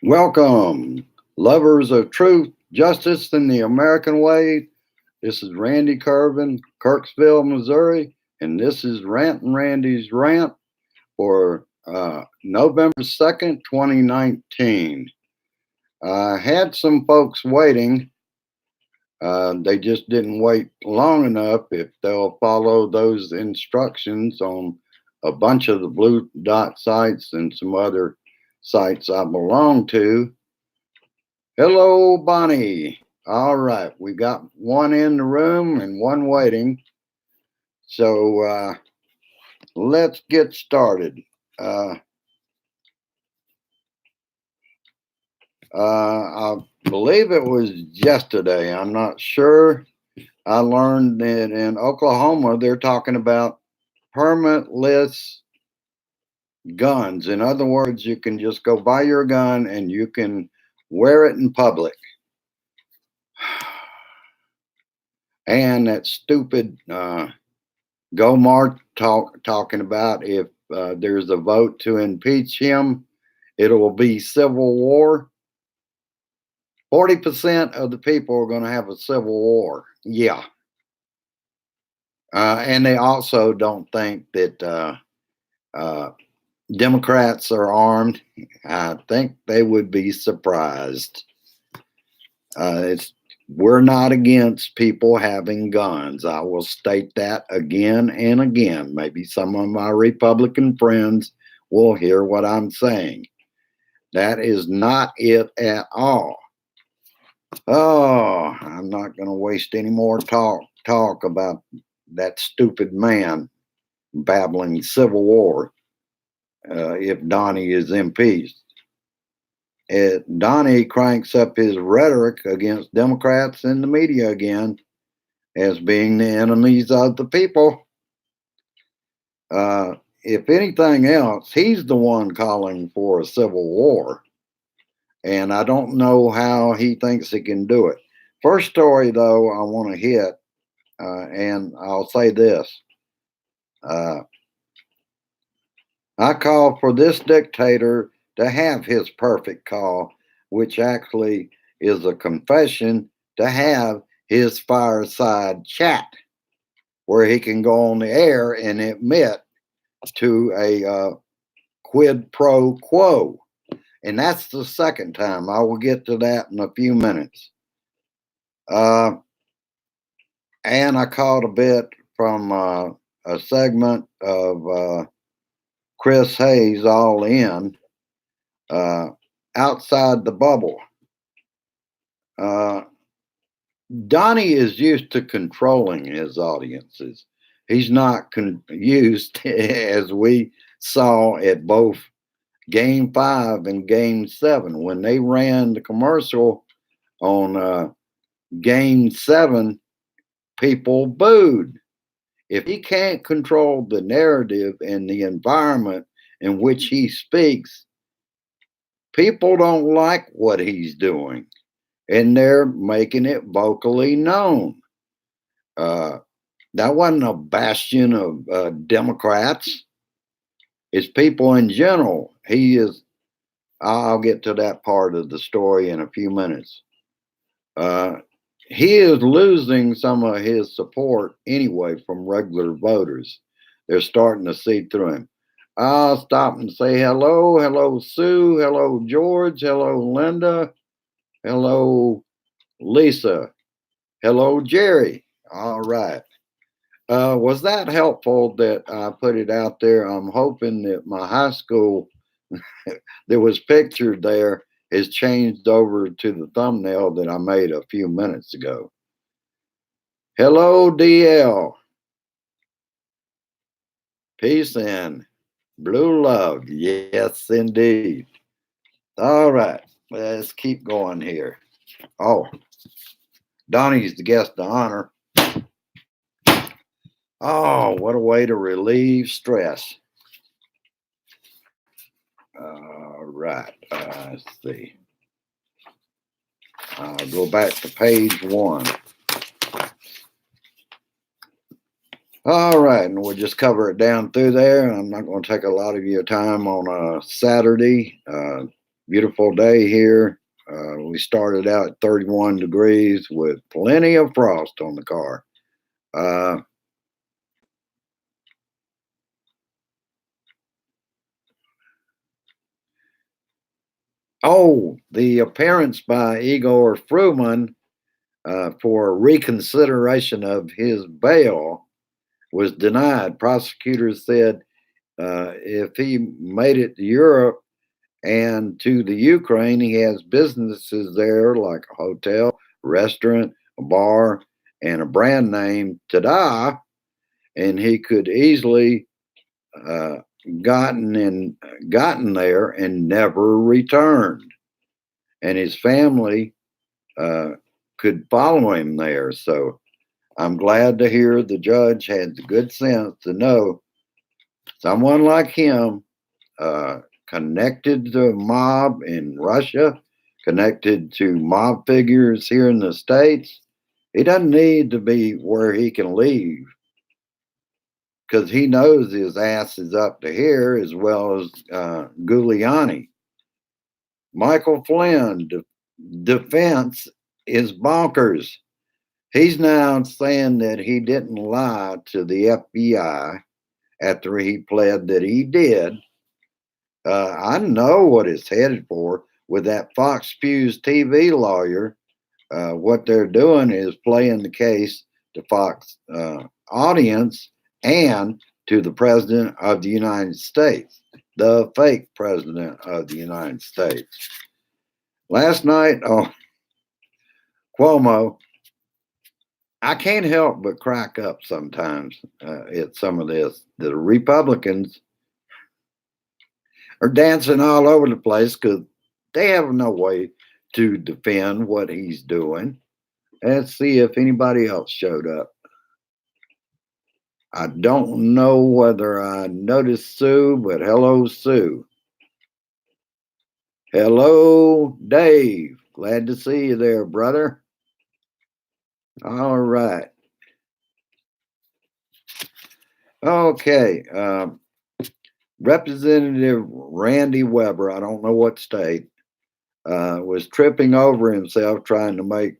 Welcome, lovers of truth, justice, and the American way. This is Randy Curvin, Kirksville, Missouri, and this is Rant and Randy's Rant for November 2nd, 2019. I had some folks waiting. They just didn't wait long enough. If they'll follow those instructions on a bunch of the Blue Dot sites and some other sites I belong to. Hello, Bonnie. All right, we got one in the room and one waiting. So let's get started. Uh, I believe it was yesterday. I'm not sure. I learned that in Oklahoma they're talking about permitless guns. In other words, you can just go buy your gun and you can wear it in public. And that stupid Gomar talking about if there's a vote to impeach him, it will be civil war. 40% of the people are going to have a civil war. Yeah. And they also don't think that Democrats are armed. I think they would be surprised. We're not against people having guns. I will state that again and again. Maybe some of my Republican friends will hear what I'm saying. That is not it at all. Oh, I'm not going to waste any more talk about that stupid man babbling civil war if Donnie is impeached. Donnie cranks up his rhetoric against Democrats and the media again as being the enemies of the people. If anything else, he's the one calling for a civil war. And I don't know how he thinks he can do it. First story, though, I want to hit, and I'll say this. I call for this dictator to have his perfect call, which actually is a confession to have his fireside chat, where he can go on the air and admit to a quid pro quo. And that's the second time. I will get to that in a few minutes. And I caught a bit from a segment of Chris Hayes, All In, Outside the Bubble. Donnie is used to controlling his audiences. He's not used, as we saw at both Game 5 and Game 7. When they ran the commercial on Game 7, people booed. If he can't control the narrative and the environment in which he speaks, people don't like what he's doing, and they're making it vocally known. That wasn't a bastion of Democrats. It's people in general. I'll get to that part of the story in a few minutes. He is losing some of his support anyway from regular voters. They're starting to see through him. I'll stop and say hello. Hello, Sue. Hello, George. Hello, Linda. Hello, Lisa. Hello, Jerry. All right. Was that helpful that I put it out there? I'm hoping that my high school that was pictured there is changed over to the thumbnail that I made a few minutes ago. Hello, DL. Peace and blue love. Yes, indeed. All right, let's keep going here. Oh, Donnie's the guest of honor. Oh, what a way to relieve stress. All right, let's see. I'll go back to page 1. All right, and we'll just cover it down through there. I'm not going to take a lot of your time on a Saturday. Beautiful day here. We started out at 31 degrees with plenty of frost on the car. Uh, the appearance by Igor Fruman for reconsideration of his bail was denied. Prosecutors said if he made it to Europe and to the Ukraine, he has businesses there like a hotel, restaurant, a bar, and a brand name, Tada, and he could easily uh, gotten there and never returned, and his family uh, could follow him there. So I'm glad to hear the judge had the good sense to know someone like him, connected to a mob in Russia, connected to mob figures here in the States. He doesn't need to be where he can leave because he knows his ass is up to here as well as Giuliani. Michael Flynn, defense is bonkers. He's now saying that he didn't lie to the FBI after he pled that he did. I know what it's headed for with that Fox News TV lawyer. What they're doing is playing the case to Fox audience and to the President of the United States, the fake President of the United States. Last night, Cuomo, I can't help but crack up sometimes at some of this. The Republicans are dancing all over the place because they have no way to defend what he's doing. Let's see if anybody else showed up. I don't know whether I noticed Sue, but hello, Sue. Hello, Dave. Glad to see you there, brother. All right. Okay. Representative Randy Weber, I don't know what state, was tripping over himself trying to make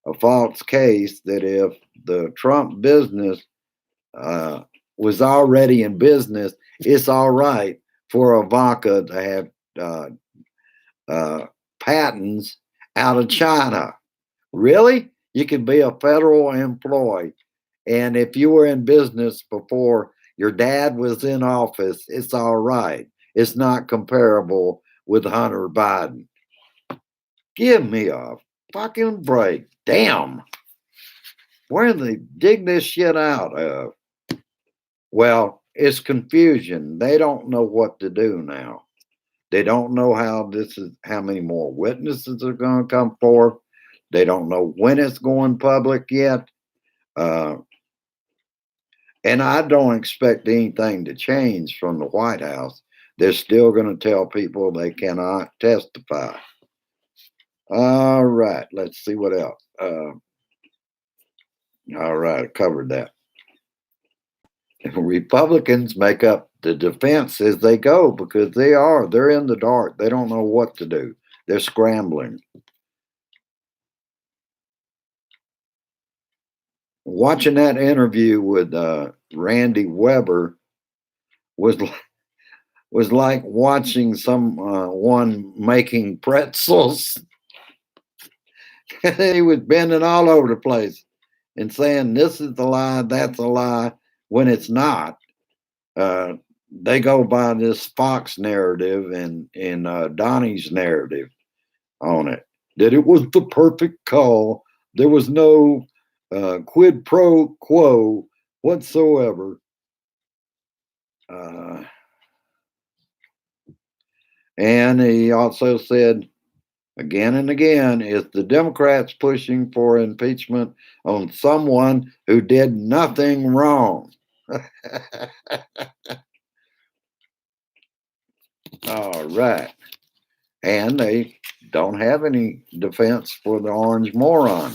a false case that if the Trump business was already in business, it's all right for Ivanka to have patents out of China. Really? You could be a federal employee. And if you were in business before your dad was in office, it's all right. It's not comparable with Hunter Biden. Give me a fucking break. Damn. Where do they dig this shit out of? Well, it's confusion. They don't know what to do now. They don't know how many more witnesses are going to come forth. They don't know when it's going public yet. And I don't expect anything to change from the White House. They're still going to tell people they cannot testify. All right, let's see what else. All right, I covered that. Republicans make up the defense as they go because they're in the dark. They don't know what to do. They're scrambling. Watching that interview with Randy Weber was like watching someone making pretzels. He was bending all over the place and saying this is a lie, that's a lie, when it's not. They go by this Fox narrative and Donnie's narrative on it, that it was the perfect call. There was no quid pro quo whatsoever. And he also said again and again, is the Democrats pushing for impeachment on someone who did nothing wrong? All right. And they don't have any defense for the orange moron.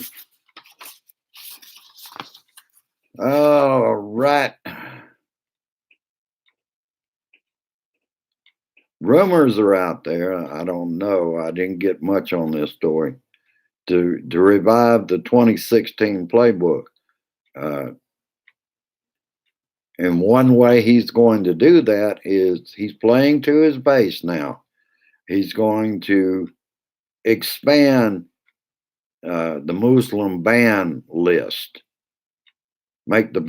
All right. rumors are out there. I don't know. I didn't get much on this story to revive the 2016 playbook. Uh, and one way he's going to do that is he's playing to his base now. He's going to expand the Muslim ban list, make the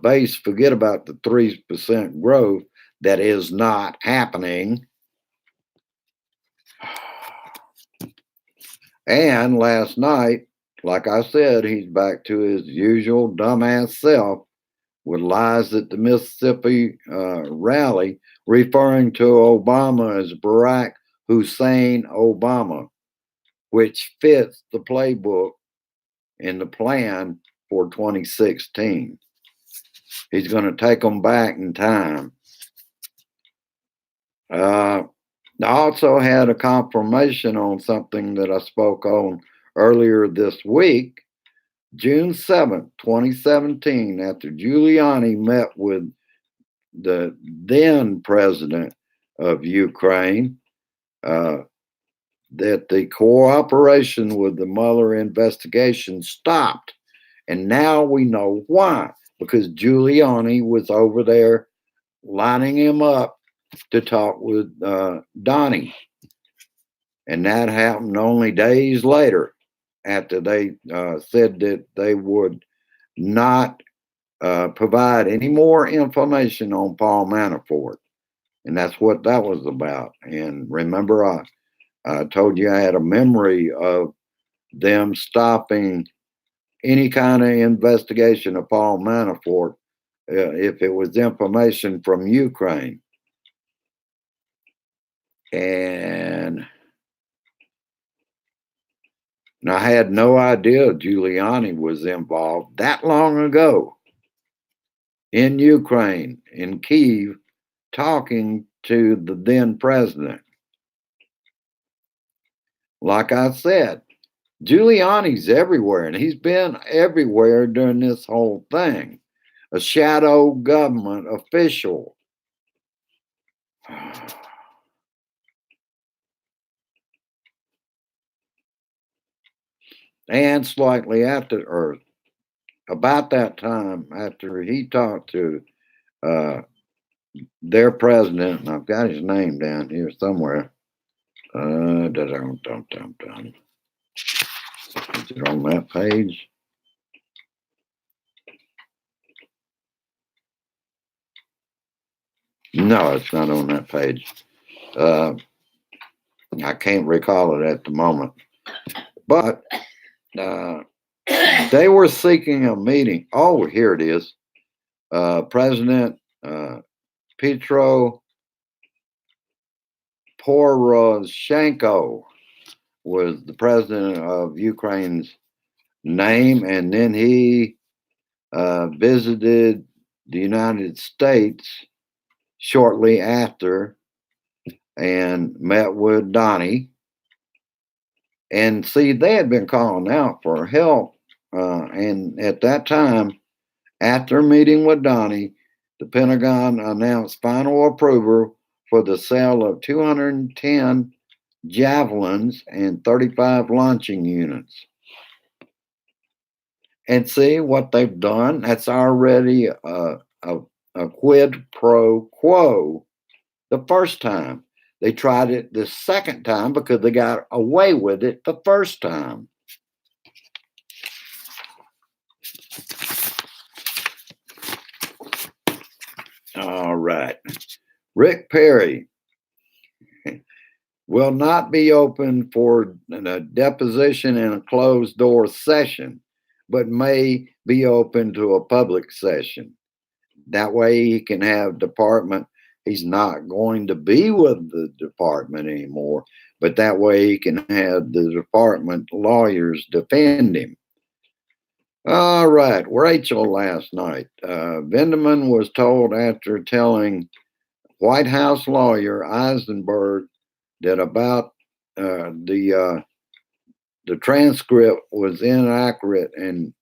base forget about the 3% growth that is not happening. And last night, like I said, he's back to his usual dumbass self with lies at the Mississippi rally, referring to Obama as Barack Hussein Obama, which fits the playbook and the plan for 2016. He's going to take them back in time. I also had a confirmation on something that I spoke on earlier this week. June 7th, 2017, after Giuliani met with the then president of Ukraine, that the cooperation with the Mueller investigation stopped. And now we know why, because Giuliani was over there lining him up to talk with Donnie. And that happened only days later after they said that they would not provide any more information on Paul Manafort. And that's what that was about. And remember, I told you I had a memory of them stopping any kind of investigation of Paul Manafort if it was information from Ukraine. And I had no idea Giuliani was involved that long ago in Ukraine, in Kyiv, talking to the then president. Like I said, Giuliani's everywhere, and he's been everywhere during this whole thing. A shadow government official. And slightly after, or about that time, after he talked to their president, and I've got his name down here somewhere. Is it on that page? No, it's not on that page. I can't recall it at the moment. But they were seeking a meeting. Oh, here it is. President Petro Poroshenko was the president of Ukraine's name, and then he visited the United States shortly after and met with Donnie. And see, they had been calling out for help. And at that time, after meeting with Donnie, the Pentagon announced final approval for the sale of 210 Javelins and 35 launching units. And see what they've done? That's already a quid pro quo the first time. They tried it the second time because they got away with it the first time. All right. Rick Perry will not be open for a deposition in a closed door session, but may be open to a public session. That way he can have department. He's not going to be with the department anymore, but that way he can have the department lawyers defend him. All right, Rachel last night. Vindeman was told after telling White House lawyer Eisenberg that about the transcript was inaccurate, and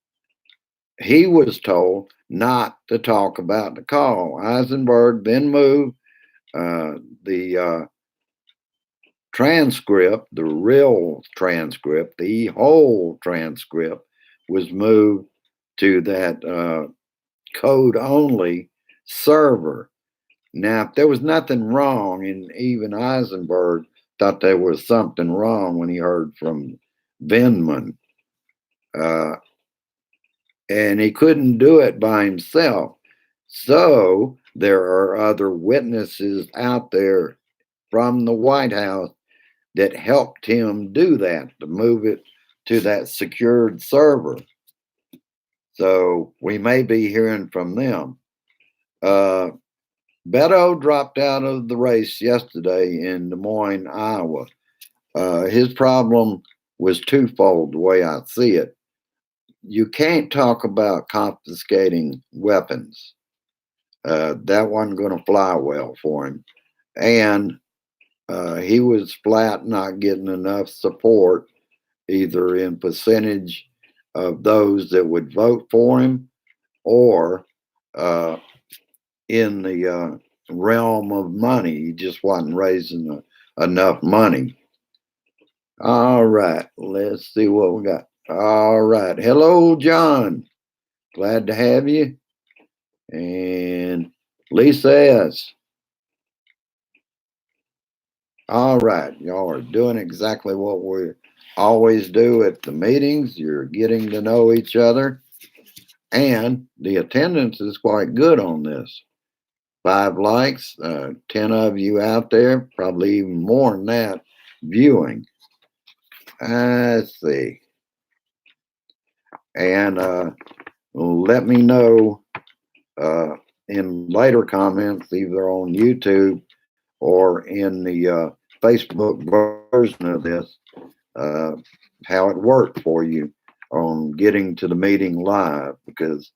he was told not to talk about the call. Eisenberg then moved The transcript, the real transcript, the whole transcript was moved to that code only server. Now, if there was nothing wrong, and even Eisenberg thought there was something wrong when he heard from Vindman, uh, and he couldn't do it by himself. So there are other witnesses out there from the White House that helped him do that, to move it to that secured server. So we may be hearing from them. Beto dropped out of the race yesterday in Des Moines, Iowa. His problem was twofold, the way I see it. You can't talk about confiscating weapons. That wasn't going to fly well for him. And he was flat not getting enough support, either in percentage of those that would vote for him or in the realm of money. He just wasn't raising enough money. All right, let's see what we got. All right. Hello, John. Glad to have you. And Lisa S. All right. Y'all are doing exactly what we always do at the meetings. You're getting to know each other. And the attendance is quite good on this. 5 likes, 10 of you out there, probably even more than that, viewing. Let's see. And let me know in later comments, either on YouTube or in the Facebook version of this, how it worked for you on getting to the meeting live, because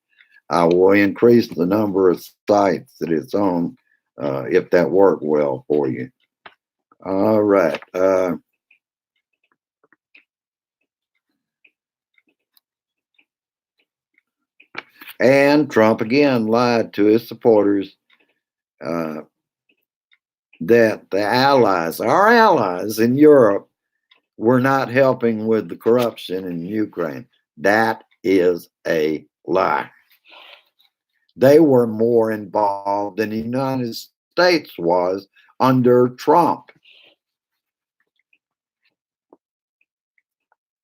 I will increase the number of sites that it's on if that worked well for you. All right. And Trump again lied to his supporters that the allies, our allies in Europe, were not helping with the corruption in Ukraine. That is a lie. They were more involved than the United States was under Trump.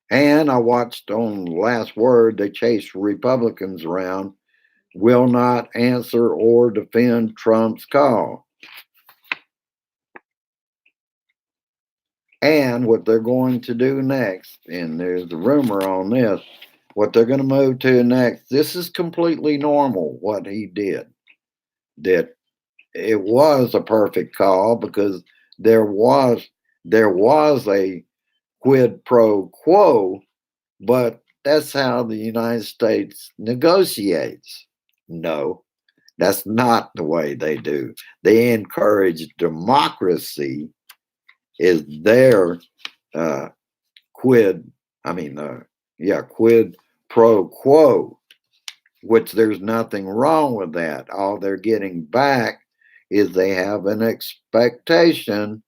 And I watched on Last Word, they chased Republicans around, will not answer or defend Trump's call. And what they're going to do next, and there's the rumor on this, what they're going to move to next, this is completely normal what he did. That it was a perfect call because there was a quid pro quo, but that's how the United States negotiates. No, that's not the way they do. They encourage democracy is their quid pro quo, which there's nothing wrong with that. All they're getting back is they have an expectation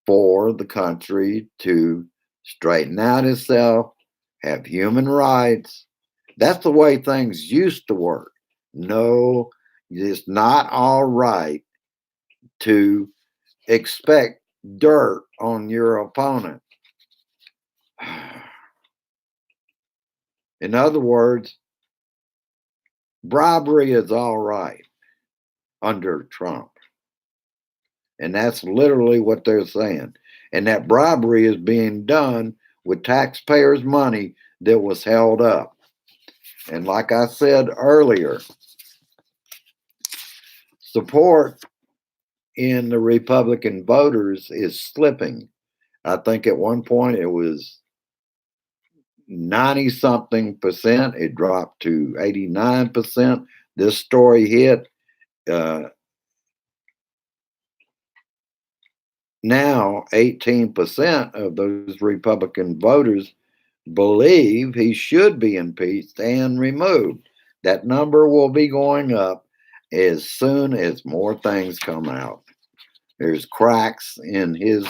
for the country to straighten out itself, have human rights. That's the way things used to work. No, it's not all right to expect dirt on your opponent. In other words, bribery is all right under Trump. And that's literally what they're saying. And that bribery is being done with taxpayers' money that was held up. And like I said earlier, support in the Republican voters is slipping. I think at one point it was 90 something percent. It dropped to 89%. This story hit. Now 18% of those Republican voters believe he should be impeached and removed. That number will be going up as soon as more things come out. There's cracks in his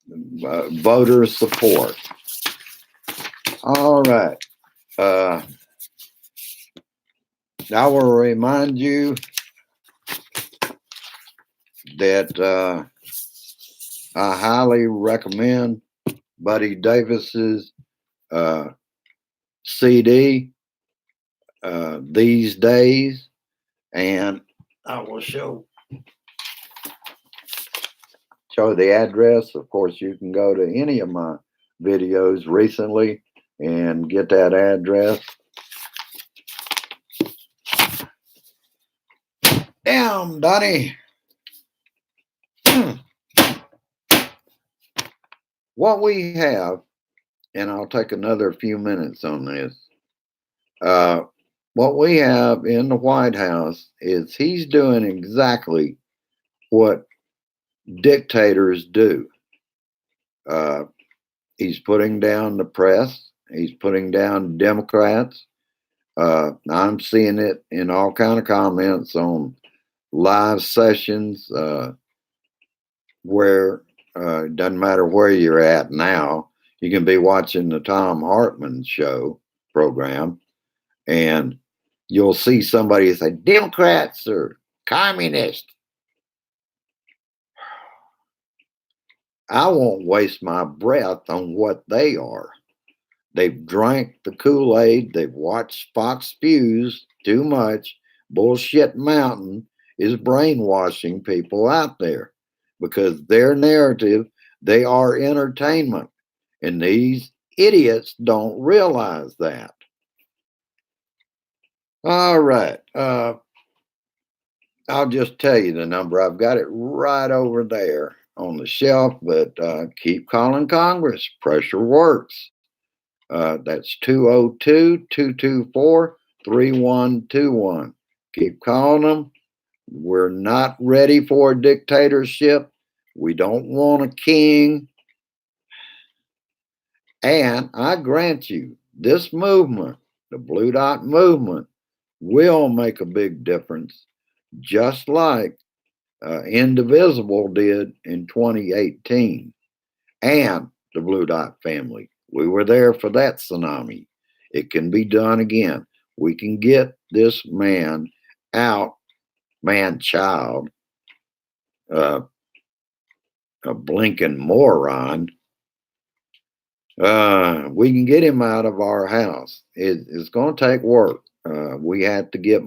voter support. All right. I will remind you that I highly recommend Buddy Davis's CD, These Days, and I will show the address. Of course, you can go to any of my videos recently and get that address. Damn, Donnie. What we have, and I'll take another few minutes on this. What we have in the White House is he's doing exactly what dictators do. He's putting down the press. He's putting down Democrats. I'm seeing it in all kind of comments on live sessions where it doesn't matter where you're at now. You can be watching the Tom Hartman show program, and you'll see somebody say Democrats are communists. I won't waste my breath on what they are. They've drank the Kool-Aid. They've watched Fox News too much. Bullshit Mountain is brainwashing people out there because their narrative, they are entertainment. And these idiots don't realize that. All right. I'll just tell you the number. I've got it right over there on the shelf, but keep calling Congress. Pressure works. That's 202-224-3121. Keep calling them. We're not ready for a dictatorship. We don't want a king. And I grant you, this movement, the Blue Dot movement, will make a big difference, just like Indivisible did in 2018, and the Blue Dot family. We were there for that tsunami. It can be done again. We can get this man out, child, a blinking moron. We can get him out of our house. It's going to take work. We have to get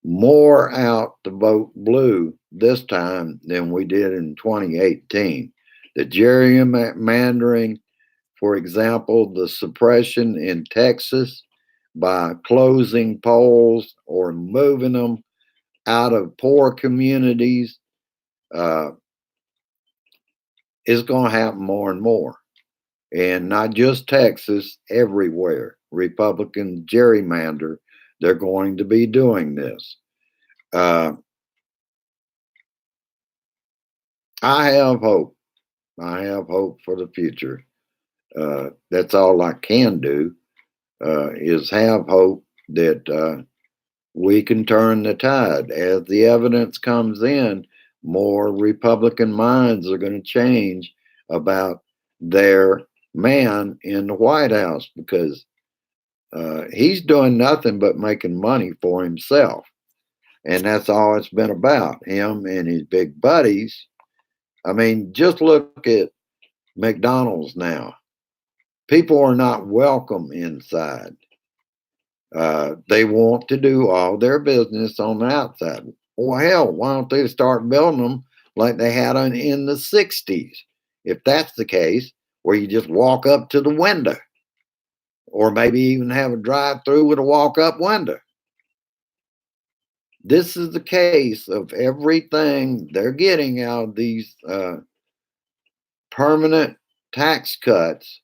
more out to vote blue this time than we did in 2018. The gerrymandering, for example, the suppression in Texas by closing polls or moving them out of poor communities, is going to happen more and more. And not just Texas, everywhere. Republicans gerrymander, they're going to be doing this. I have hope. I have hope for the future. That's all I can do, is have hope that we can turn the tide. As the evidence comes in, more Republican minds are going to change about their man in the White House, because he's doing nothing but making money for himself. And that's all it's been about, him and his big buddies. I mean, just look at McDonald's now. People are not welcome inside. They want to do all their business on the outside. Well, hell, why don't they start building them like they had in the 60s? If that's the case, where you just walk up to the window, or maybe even have a drive-through with a walk-up window. This is the case of everything they're getting out of these permanent tax cuts,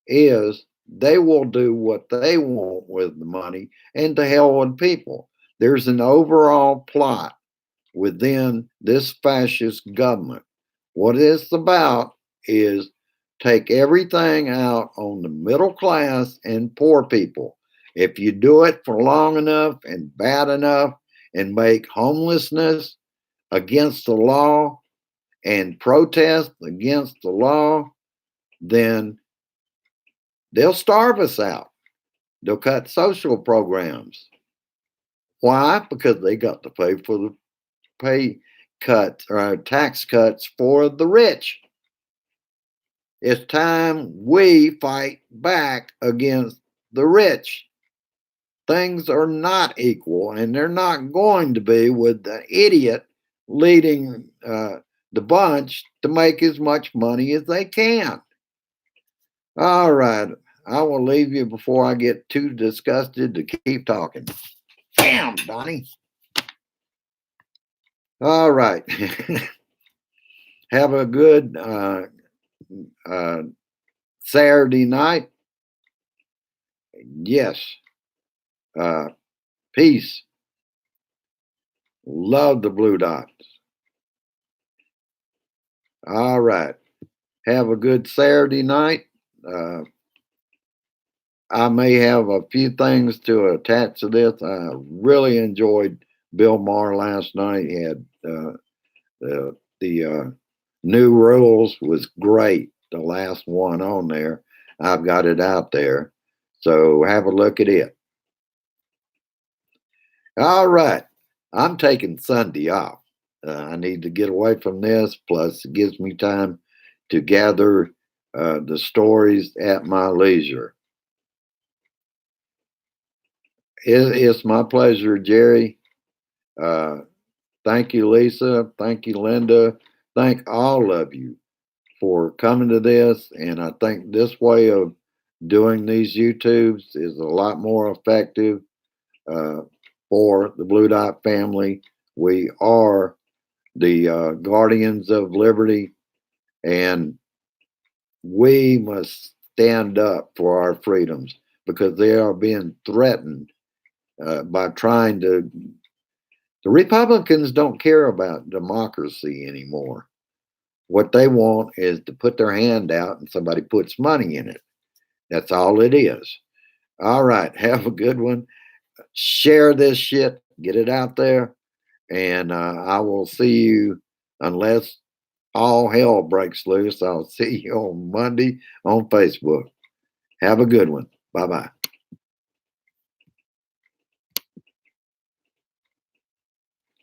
is they will do what they want with the money, and to hell with people. There's an overall plot within this fascist government. What it's about is take everything out on the middle class and poor people. If you do it for long enough and bad enough and make homelessness against the law and protest against the law, then they'll starve us out. They'll cut social programs. Why? Because they got to pay for the pay cuts or tax cuts for the rich. It's time we fight back against the rich. Things are not equal, and they're not going to be with the idiot leading the bunch to make as much money as they can. All right. I will leave you before I get too disgusted to keep talking. Damn, Donnie. All right. Have a good Saturday night. Yes. Peace. Love the blue dots. All right. Have a good Saturday night. I may have a few things to attach to this. I really enjoyed Bill Maher last night. He had the new rules was great. The last one on there, I've got it out there. So have a look at it. All right. I'm taking Sunday off. I need to get away from this. Plus, it gives me time to gather the stories at my leisure. It's my pleasure, Jerry. Thank you, Lisa. Thank you, Linda. Thank all of you for coming to this. And I think this way of doing these YouTubes is a lot more effective for the Blue Dot family. We are the guardians of liberty, and we must stand up for our freedoms because they are being threatened by trying to. The Republicans don't care about democracy anymore. What they want is to put their hand out and somebody puts money in it. That's all it is. All right. Have a good one. Share this shit. Get it out there. And I will see you, unless all hell breaks loose, I'll see you on Monday on Facebook. Have a good one. Bye-bye.